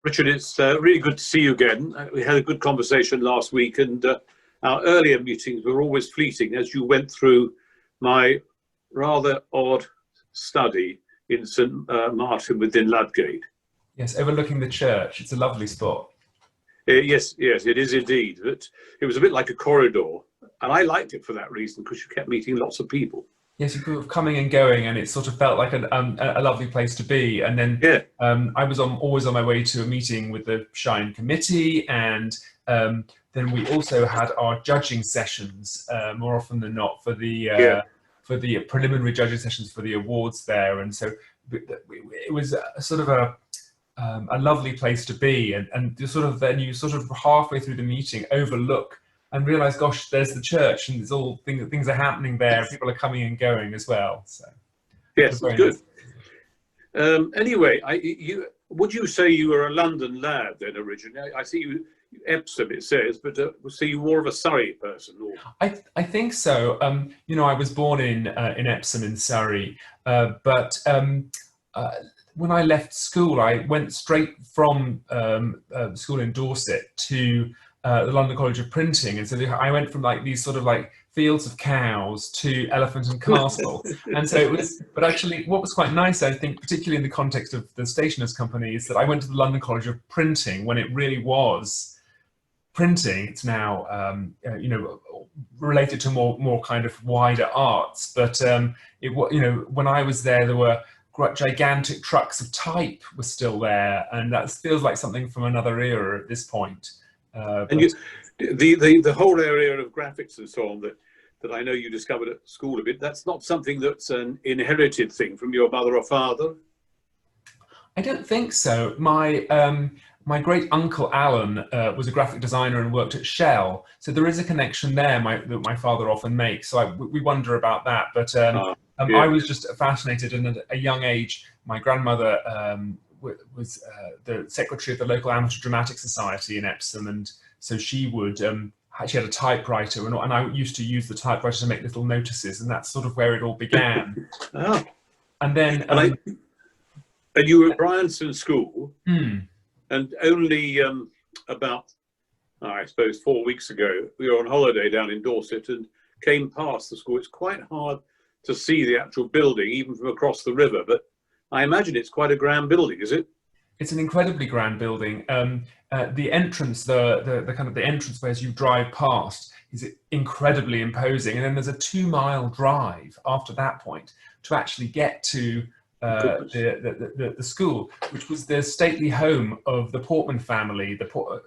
Richard, it's really good to see you again. We had a good conversation last week, and our earlier meetings were always fleeting as you went through my rather odd study in St Martin within Ludgate. Yes, overlooking the church. It's a lovely spot. Yes, it is indeed. But it was a bit like a corridor, and I liked it for that reason because you kept meeting lots of people. Yes, you were coming and going, and it sort of felt like a lovely place to be. And then I was always on my way to a meeting with the Shine Committee, and then we also had our judging sessions more often than not for the preliminary judging sessions for the awards there. And so it was sort of a lovely place to be, and you sort of halfway through the meeting overlook and realize, gosh, there's the church, and there's all things are happening there. People are coming and going as well. So yes, it's good. Anyway, would you say you were a London lad then originally? I see you Epsom, it says, but so you more of a Surrey person? Or? I think so. You know, I was born in Epsom in Surrey, but when I left school, I went straight from school in Dorset to the London College of Printing, and so I went from like these sort of like fields of cows to Elephant and Castle. And so it was, but actually what was quite nice, I think, particularly in the context of the Stationers' Company, is that I went to the London College of Printing when it really was printing. It's now you know, related to more kind of wider arts, but you know, when I was there were gigantic trucks of type were still there, and that feels like something from another era at this point. And the whole area of graphics and so on that I know you discovered at school a bit, that's not something that's an inherited thing from your mother or father? I don't think so. My great uncle Alan was a graphic designer and worked at Shell, so there is a connection there that my father often makes. So we wonder about that, but I was just fascinated, and at a young age, my grandmother was the secretary of the local amateur dramatic society in Epsom, and so she would she had a typewriter, and I used to use the typewriter to make little notices, and that's sort of where it all began. Oh. And then and you were at Bryanston School, and only about I suppose 4 weeks ago we were on holiday down in Dorset and came past the school. It's quite hard to see the actual building even from across the river, but I imagine it's quite a grand building, is it? It's an incredibly grand building. The entrance, the kind of the entrance way as you drive past is incredibly imposing, and then there's a 2-mile drive after that point to actually get to the school, which was the stately home of the Portman family,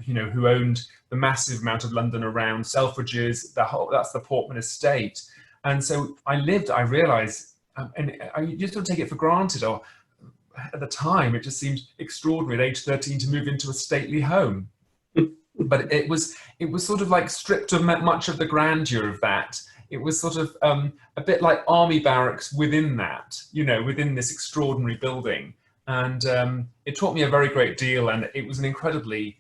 you know, who owned the massive amount of London around Selfridges. That's the Portman estate, and so I realised. And I just don't take it for granted, or at the time it just seemed extraordinary at age 13 to move into a stately home. But it was sort of like stripped of much of the grandeur of that. It was sort of a bit like army barracks within that, you know, within this extraordinary building. And it taught me a very great deal, and it was an incredibly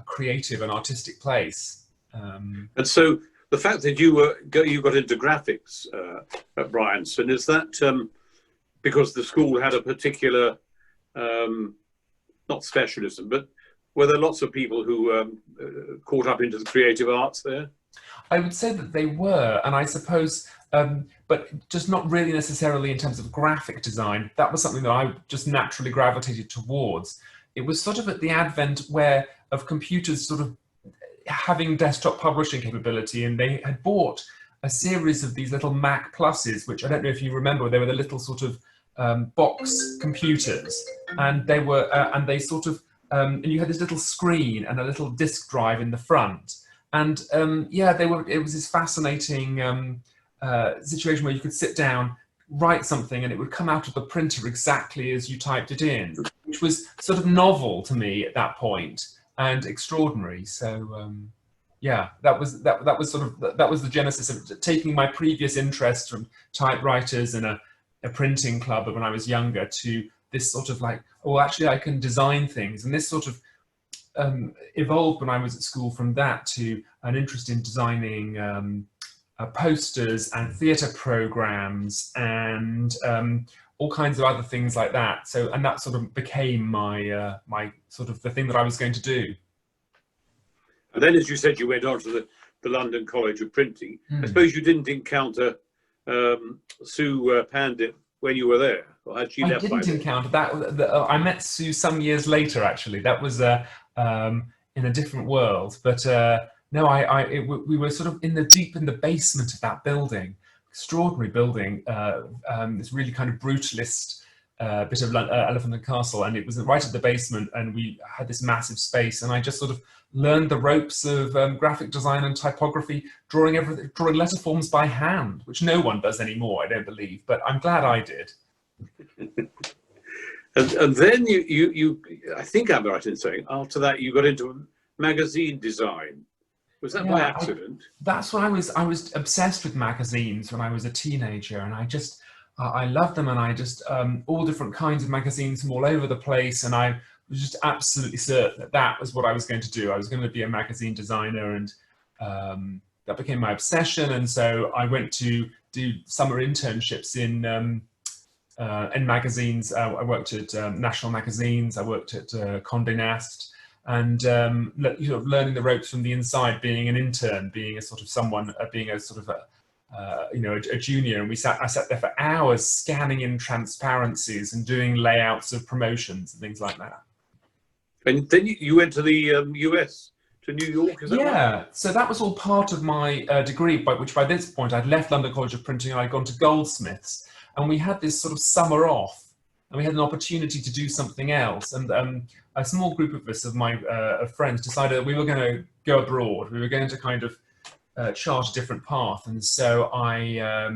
creative and artistic place. And so the fact that you got into graphics at Bryanston, is that because the school had a particular, not specialism, but were there lots of people who caught up into the creative arts there? I would say that they were, and I suppose, but just not really necessarily in terms of graphic design. That was something that I just naturally gravitated towards. It was sort of at the advent of computers sort of having desktop publishing capability, and they had bought a series of these little Mac Pluses, which I don't know if you remember, they were the little sort of box computers, and they were, and they sort of, and you had this little screen and a little disk drive in the front, and yeah, it was this fascinating situation where you could sit down, write something, and it would come out of the printer exactly as you typed it in, which was sort of novel to me at that point. And extraordinary. So yeah, that was the genesis of taking my previous interest from typewriters and a printing club when I was younger to this sort of like, oh, actually I can design things. And this sort of evolved when I was at school from that to an interest in designing posters and theatre programs, and all kinds of other things like that. So, and that sort of became my my sort of the thing that I was going to do. And then, as you said, you went on to the London College of Printing. I suppose you didn't encounter Sue Pandit when you were there, or had she left? I didn't encounter that. I met Sue some years later, actually. That was in a different world. But no, we were sort of deep in the basement of that building. Extraordinary building. This really kind of brutalist bit of Elephant and Castle, and it was right at the basement, and we had this massive space, and I just sort of learned the ropes of graphic design and typography, drawing letter forms by hand, which no one does anymore, I don't believe, but I'm glad I did. and then you I think I'm right in saying after that you got into magazine design. Was that by accident? That's what I was obsessed with magazines when I was a teenager, and I loved them, and I just all different kinds of magazines from all over the place, and I was just absolutely certain that was what I was going to do. I was going to be a magazine designer, and that became my obsession. And so I went to do summer internships in magazines. I worked at national magazines. I worked at Condé Nast. And learning the ropes from the inside, being an intern, being a sort of someone, being a sort of a junior, and I sat there for hours scanning in transparencies and doing layouts of promotions and things like that. And then you went to the US, to New York, is that right? Yeah, so that was all part of my degree, which by this point I'd left London College of Printing and I'd gone to Goldsmiths, and we had this sort of summer off. And we had an opportunity to do something else, and a small group of us, of my friends, decided that we were going to go abroad. We were going to kind of chart a different path, and so I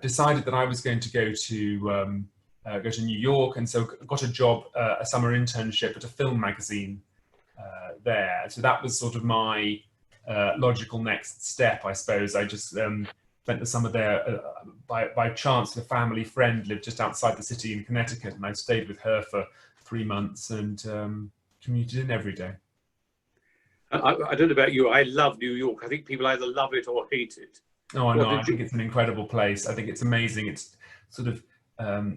decided that I was going to go to New York, and so got a job, a summer internship at a film magazine there. So that was sort of my logical next step, I suppose. I just spent the summer there by chance. A family friend lived just outside the city in Connecticut, and I stayed with her for 3 months and commuted in every day. I don't know about you, I love New York. I think people either love it or hate it. Oh, I know. I think it's an incredible place. I think it's amazing. It's sort of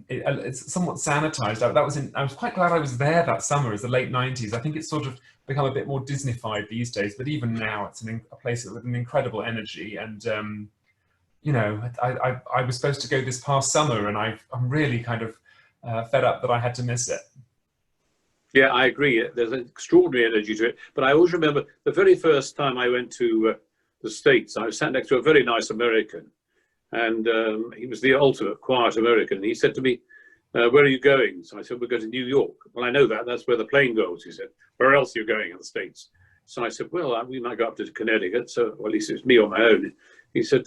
it's somewhat sanitized. I was quite glad I was there that summer. It's the late 90s. I think it's sort of become a bit more Disneyfied these days, but even now it's a place with an incredible energy. And you know, I was supposed to go this past summer, and I'm really kind of fed up that I had to miss it. Yeah, I agree. There's an extraordinary energy to it. But I always remember the very first time I went to the States, I was sat next to a very nice American, and he was the ultimate quiet American. And he said to me, where are you going? So I said, we're going to New York. Well, I know that. That's where the plane goes, he said. Where else are you going in the States? So I said, well, we might go up to Connecticut. So, well, at least it's me on my own. He said,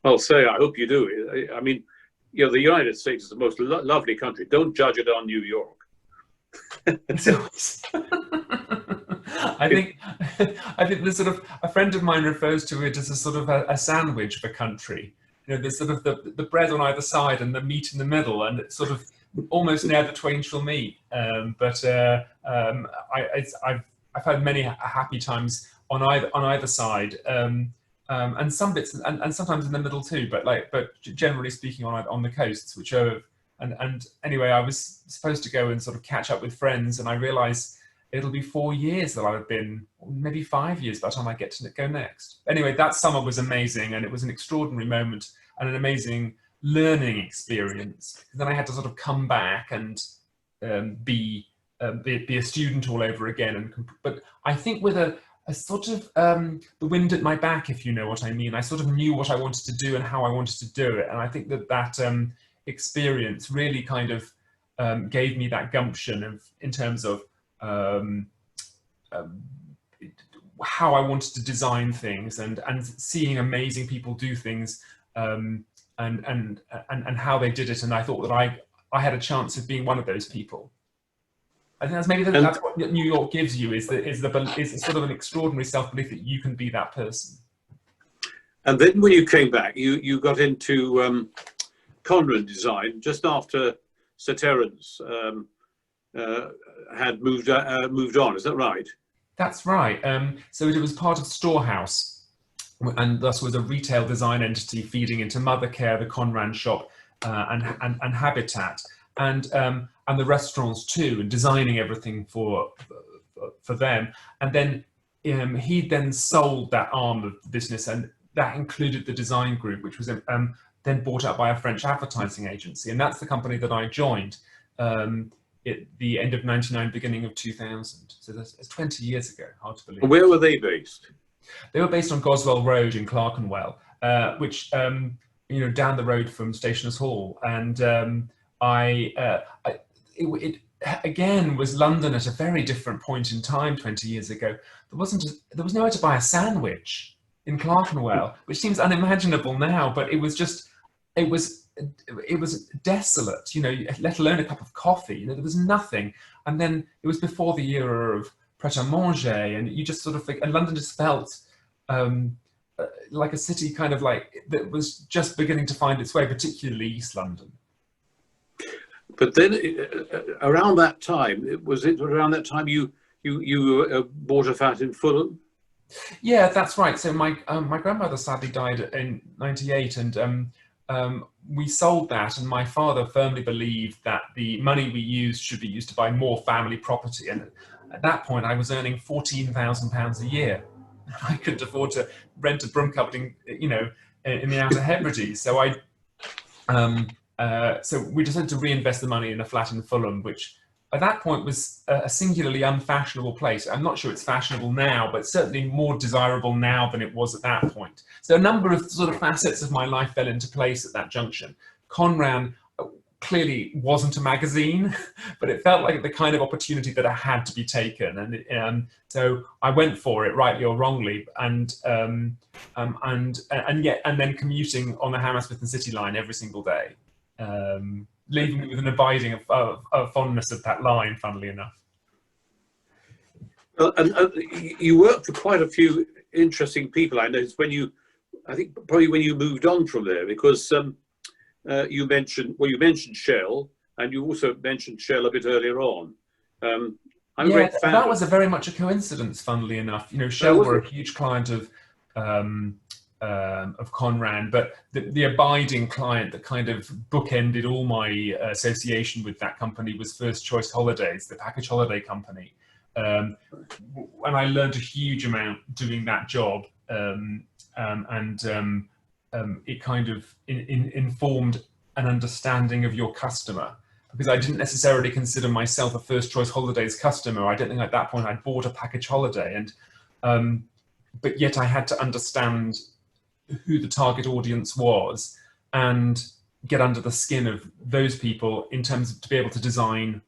I'll say, I hope you do. I mean, you know, the United States is the most lovely country. Don't judge it on New York. I think there's sort of, a friend of mine refers to it as a sort of a sandwich of a country. You know, there's sort of the bread on either side and the meat in the middle, and it's sort of almost ne'er the twain shall meet. But I've had many happy times on either side. And some bits, and sometimes in the middle too, but generally speaking on the coasts, which are, and anyway, I was supposed to go and sort of catch up with friends, and I realized it'll be 4 years that I've been, maybe 5 years by the time I get to go next. Anyway, that summer was amazing, and it was an extraordinary moment and an amazing learning experience. Then I had to sort of come back and be a student all over again. But I think with a sort of the wind at my back, if you know what I mean. I sort of knew what I wanted to do and how I wanted to do it. And I think that experience really kind of gave me that gumption in terms of how I wanted to design things and seeing amazing people do things and how they did it. And I thought that I had a chance of being one of those people. I think that's what New York gives you, is sort of an extraordinary self-belief that you can be that person. And then when you came back, you got into Conrad Design just after Sir Terence had moved on. Is that right? That's right. So it was part of Storehouse, and thus was a retail design entity feeding into Mothercare, the Conrad shop, and habitat, and the restaurants too, and designing everything for them. And then he then sold that arm of the business, and that included the design group, which was then bought out by a French advertising agency, and that's the company that I joined at the end of '99, beginning of 2000. So that's 20 years ago. Hard to believe. Where were they based? They were based on Goswell Road in Clerkenwell, which down the road from Stationers Hall, and it again was London at a very different point in time 20 years ago. There was nowhere to buy a sandwich in Clerkenwell, which seems unimaginable now, but it was desolate, let alone a cup of coffee. There was nothing. And then it was before the era of pret-a-manger, and you just sort of think, and London just felt like a city kind of like that was just beginning to find its way, particularly East London. But then around that time, was it around that time you bought a flat in Fulham? Yeah, that's right. So my grandmother sadly died in '98, and we sold that, and my father firmly believed that the money we used should be used to buy more family property. And at that point, I was earning £14,000 a year. I couldn't afford to rent a broom cupboard in the Outer Hebrides. So so we decided to reinvest the money in a flat in Fulham, which at that point was a singularly unfashionable place. I'm not sure it's fashionable now, but certainly more desirable now than it was at that point. So a number of sort of facets of my life fell into place at that junction. Conrad clearly wasn't a magazine, but it felt like the kind of opportunity that had to be taken, and so I went for it, rightly or wrongly, and then commuting on the Hammersmith and City line every single day, leaving me with an abiding fondness of that line, funnily enough. And you worked for quite a few interesting people. I noticed I think probably when you moved on from there, because you mentioned Shell, and you also mentioned Shell a bit earlier on. I'm a great fan. That was very much a coincidence, funnily enough. Shell were a huge client of Conrad, but the abiding client that kind of bookended all my association with that company was First Choice Holidays, the package holiday company. And I learned a huge amount doing that job, it kind of informed an understanding of your customer, because I didn't necessarily consider myself a First Choice Holidays customer. I don't think at that point I'd bought a package holiday, and but yet I had to understand who the target audience was and get under the skin of those people in terms of to be able to design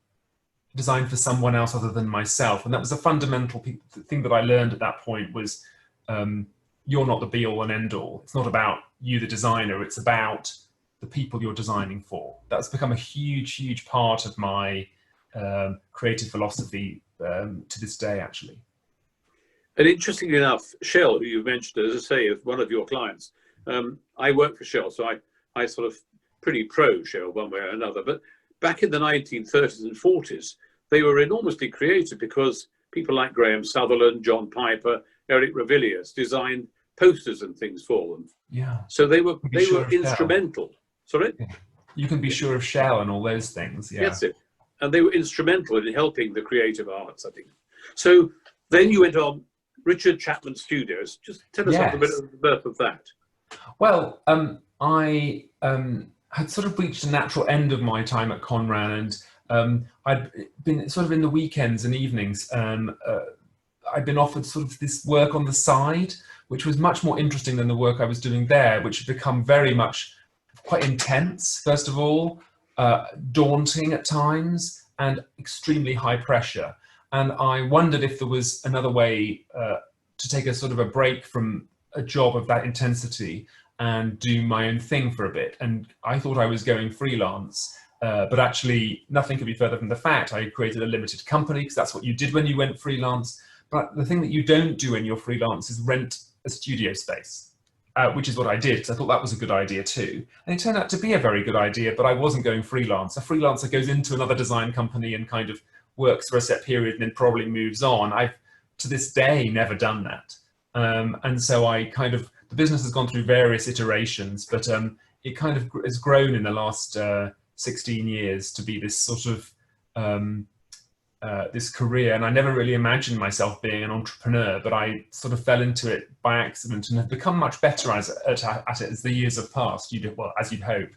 for someone else other than myself. And that was a fundamental thing that I learned at that point was, you're not the be all and end all. It's not about you, the designer. It's about the people you're designing for. That's become a huge, huge part of my creative philosophy to this day, actually. And interestingly enough, Shell, who you mentioned, as I say, is one of your clients. I work for Shell, so I sort of pretty pro Shell one way or another. But back in the 1930s and 40s, they were enormously creative because people like Graham Sutherland, John Piper, Eric Ravilius designed posters and things for them. Yeah. So they were instrumental. Sorry? Yeah. You can be sure of Shell and all those things. Yeah. That's it. And they were instrumental in helping the creative arts, I think. So then you went on Richard Chapman Studios. Just tell us a little bit of the birth of that. Well, I had sort of reached a natural end of my time at Conrad, and I'd been sort of in the weekends and evenings. I'd been offered sort of this work on the side, which was much more interesting than the work I was doing there, which had become very much quite intense, first of all, daunting at times, and extremely high pressure. And I wondered if there was another way to take a sort of a break from a job of that intensity and do my own thing for a bit. And I thought I was going freelance, but actually nothing could be further from the fact. I created a limited company because that's what you did when you went freelance. But the thing that you don't do when you're freelance is rent a studio space, which is what I did, because I thought that was a good idea too. And it turned out to be a very good idea, but I wasn't going freelance. A freelancer goes into another design company and kind of works for a set period and then probably moves on. I've, to this day, never done that. And so I kind of, the business has gone through various iterations, but it kind of has grown in the last 16 years to be this sort of this career, and I never really imagined myself being an entrepreneur, but I sort of fell into it by accident and have become much better at it as the years have passed. Well, as you'd hope.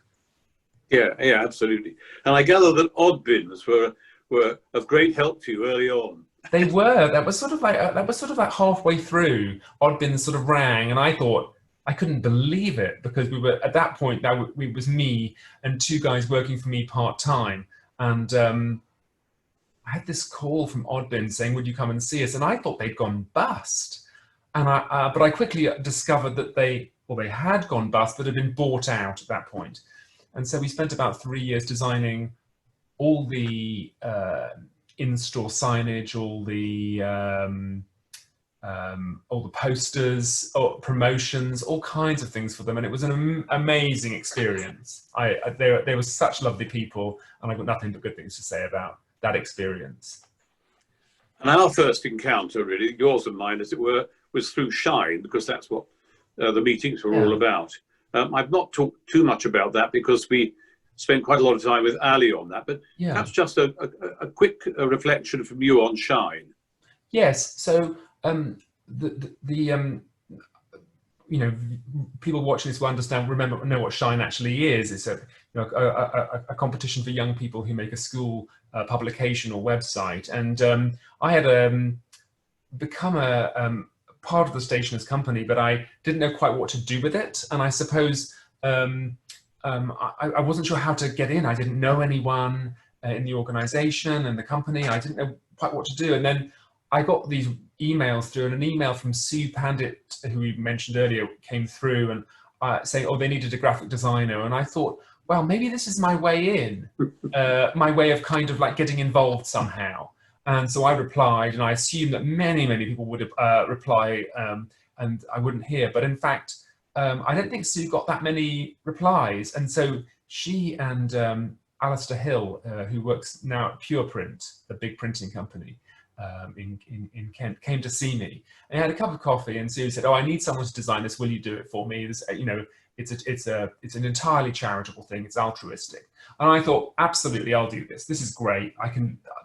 Yeah, absolutely. And I gather that Oddbins were of great help to you early on. They were. That was sort of like halfway through. Oddbin sort of rang, and I thought I couldn't believe it, because we were at that point. It was me and two guys working for me part time, and I had this call from Oddbin saying, "Would you come and see us?" And I thought they'd gone bust, and but I quickly discovered that they had gone bust, but had been bought out at that point. And so we spent about 3 years designing all the in-store signage, all the posters, promotions, all kinds of things for them, and it was an amazing experience. They were such lovely people, and I've got nothing but good things to say about that experience. And our first encounter, really, yours and mine, as it were, was through Shine, because that's what the meetings were all about. I've not talked too much about that because we spent quite a lot of time with Ali on that, but perhaps just a quick reflection from you on Shine. Yes. So you know, people watching this will know what Shine actually is. It's a competition for young people who make a school publication or website. And I had become a part of the Stationers Company, but I didn't know quite what to do with it. And I suppose I wasn't sure how to get in. I didn't know anyone in the organization and the company. I didn't know quite what to do. And then I got these emails through, and an email from Sue Pandit, who we mentioned earlier, came through and saying, oh, they needed a graphic designer. And I thought, well, maybe this is my way in, my way of kind of like getting involved somehow. And so I replied, and I assumed that many, many people would reply, and I wouldn't hear. But in fact, I don't think Sue got that many replies. And so she and Alistair Hill, who works now at Pure Print, a big printing company in Kent, came to see me. And I had a cup of coffee, and Sue said, oh, I need someone to design this. Will you do it for me? This, you know, it's an entirely charitable thing. It's altruistic. And I thought, absolutely, I'll do this. This is great.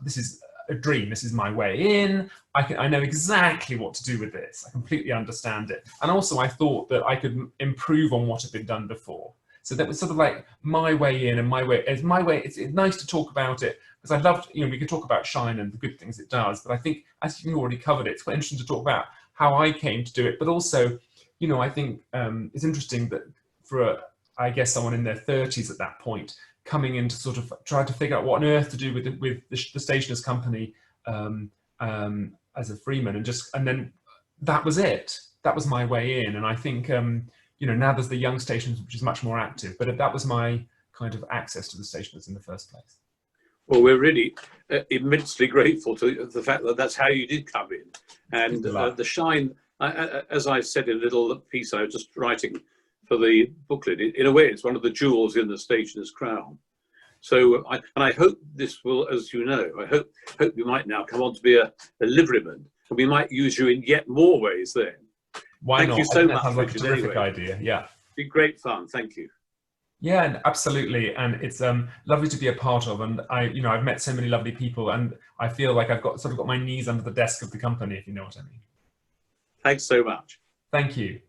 This is a dream. This is my way in. I know exactly what to do with this. I completely understand it. And also I thought that I could improve on what had been done before. So that was sort of like my way in, and my way. It's nice to talk about it, because I loved, you know, we could talk about Shine and the good things it does, but I think, as you've already covered it, it's quite interesting to talk about how I came to do it. But also, you know, I think it's interesting that for, I guess, someone in their 30s at that point, coming in to sort of try to figure out what on earth to do with the Stationers Company as a Freeman, and then that was it. That was my way in. And I think, you know, now there's the Young Stationers, which is much more active, but that was my kind of access to the Stationers in the first place. Well, we're really immensely grateful to the fact that that's how you did come in. And the Shine, as I said in a little piece I was just writing for the booklet, in a way it's one of the jewels in the Stationers' crown. So I hope this will, as you know, I hope you might now come on to be a liveryman, and we might use you in yet more ways then. Why not? Thank you so much. That sounds like a terrific idea. Yeah. It'd be great fun. Thank you. Yeah, and absolutely, and it's lovely to be a part of. And I've met so many lovely people, and I feel like I've got my knees under the desk of the company, if you know what I mean. Thanks so much. Thank you.